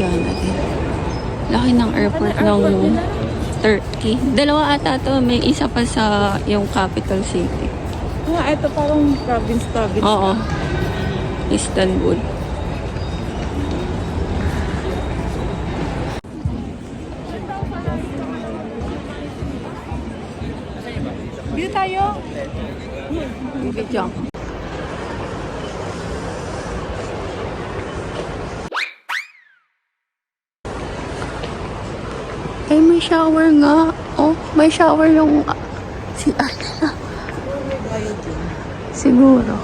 Tirana din. Laki ng airport ng Turkey. Dalawa ata to. May isa pa sa yung capital city. Ito parang province. Oo. Istanbul. Dito tayo. Bibidyo ako. Eh, may shower nga. Oh, may shower yung si nila. Siguro.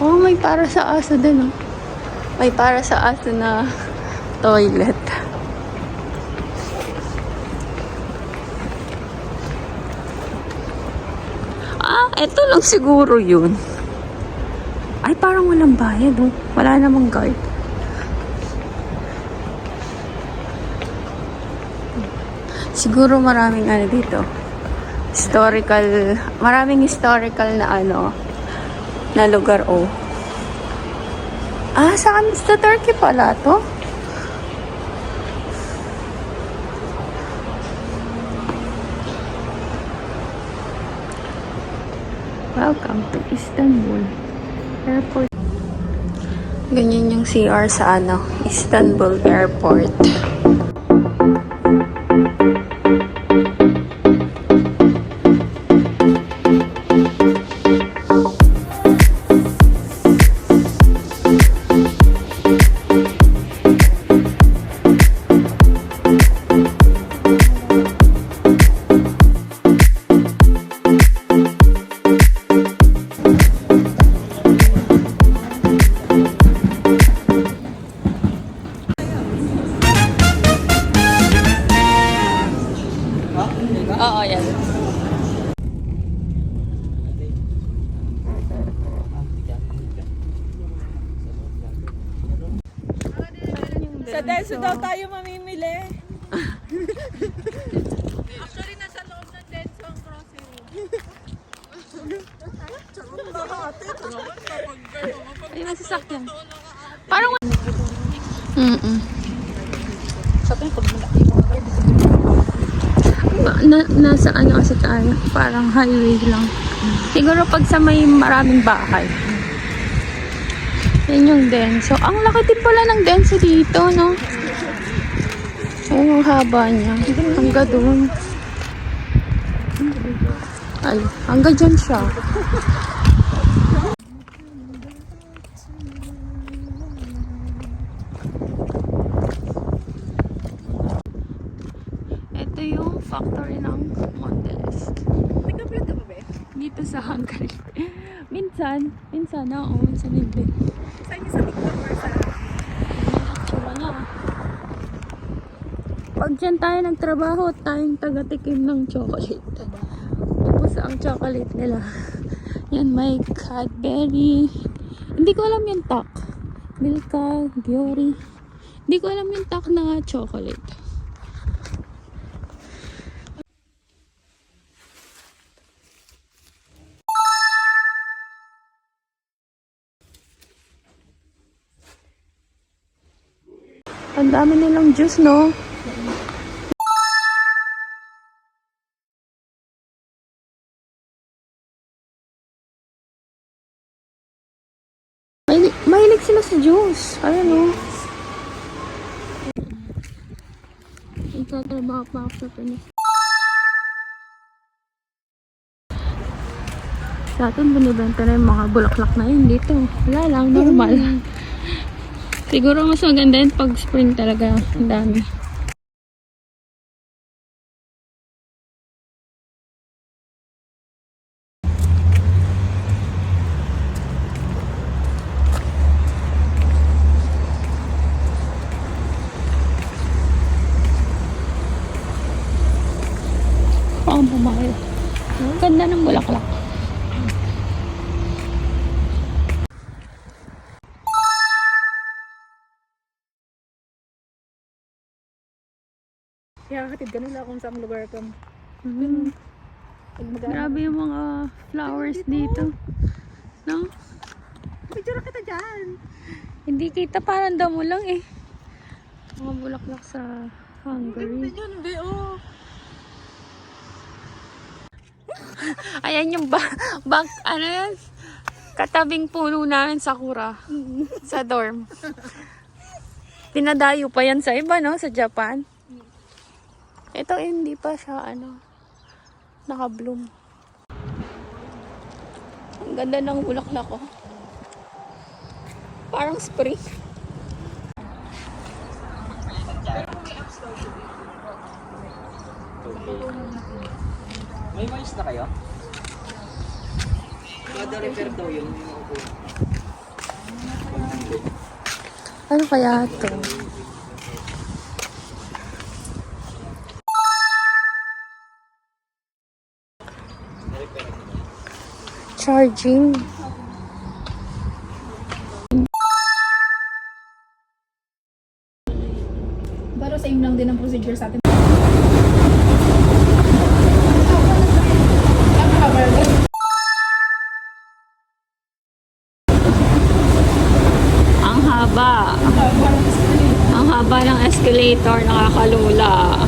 Oh, may para sa aso din, oh. May para sa aso na toilet. Ah, eto lang siguro yun. Ay, parang walang bayad, oh. Wala namang guard. Siguro maraming ano dito. Maraming historical na na lugar, oh. Ah, sa Turkey pala to? Welcome to Istanbul Airport. Ganyan yung CR sa Istanbul Airport. Oo, yan. Sa Denso daw tayo mamimili. Actually, nasa loob ng Denso ang grocery. Ay, nasasakyan. Parang nasa kasi tayo. Parang highway lang. Siguro pag sa may maraming bahay. Yan yung Denso. Ang laki din pala ng Denso dito, no? Ang haba niya. Hanggang doon. Ay, hanggang dyan siya. Ito yung factory ng Mondelez. Nagka-vlog ka ba, be? Dito sa Hungary. Minsan oo, minsan hindi. Saan niyo sa TikTok or sa... Tsura niya. Pag dyan tayo nagtrabaho, tayong taga-tikim ng chocolate. Tapos ang chocolate nila. Yan, may Cadbury. Hindi ko alam yung tak. Milka, Biore. Hindi ko alam yung tak na chocolate. Ang dami nilang juice, no? Mahilig sila sa juice. Ayan, no? Itatrabaho pa ako sa Pinas. Sa atin, binibenta na yung mga bulaklak na yun dito. Wala lang, normal. Siguro mas maganda yun pag spring talaga. Ang dami. Ang pumayot. Ganda ng bulaklak. Kaya katid ka nila kung saan lugar ka. Grabe yung mga flowers dito. No? Picture kita dyan. Hindi kita, parang damo lang eh. Mga bulaklak sa Hungary. Yun, be, oh. Ayan yung ano yan? Katabing puno namin sakura. Sa dorm. Pinadayo pa yan sa iba, no? Sa Japan. Ito hindi pa siya, naka-bloom. Ang ganda ng bulaklak ko. Parang spring. May mais na kayo? Kada repair daw yun. Ano kaya ito? Charging. Pero same lang din ang procedure sa atin. Ang haba. Ang haba ng escalator, nakakalula.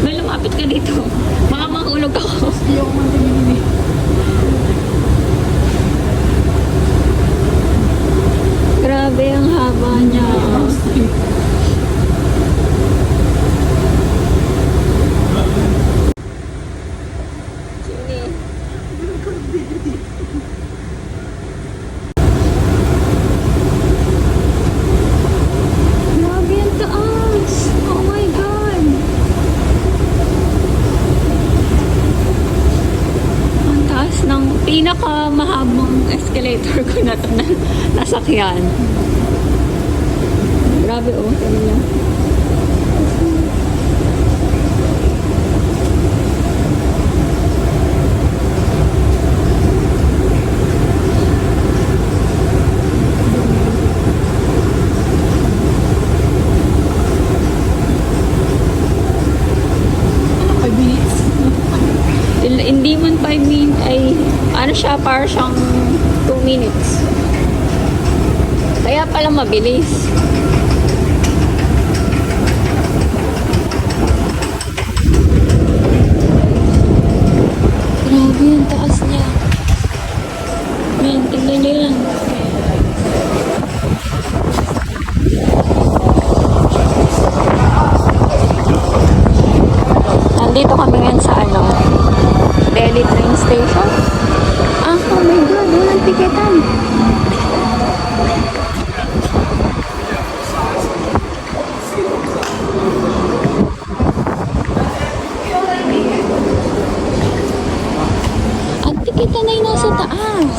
May lumapit ka dito. Baka mahulog ako. Grabe ang haba niya. Grabe ang taas. Oh my God. Ang taas ng pinakamahabang escalator ko na ito na nasakyan. Grabe oh. Sabi niya. Hindi man 5 minutes ay siya, para siyang 2 minutes. Kaya pala mabilis. Grabe yung taas niya. Yan, tingnan niyo yan. Nandito kami ngayon sa Delhi train station. Oh my God, walang tiketan. Ang tiketan ay nasa taas.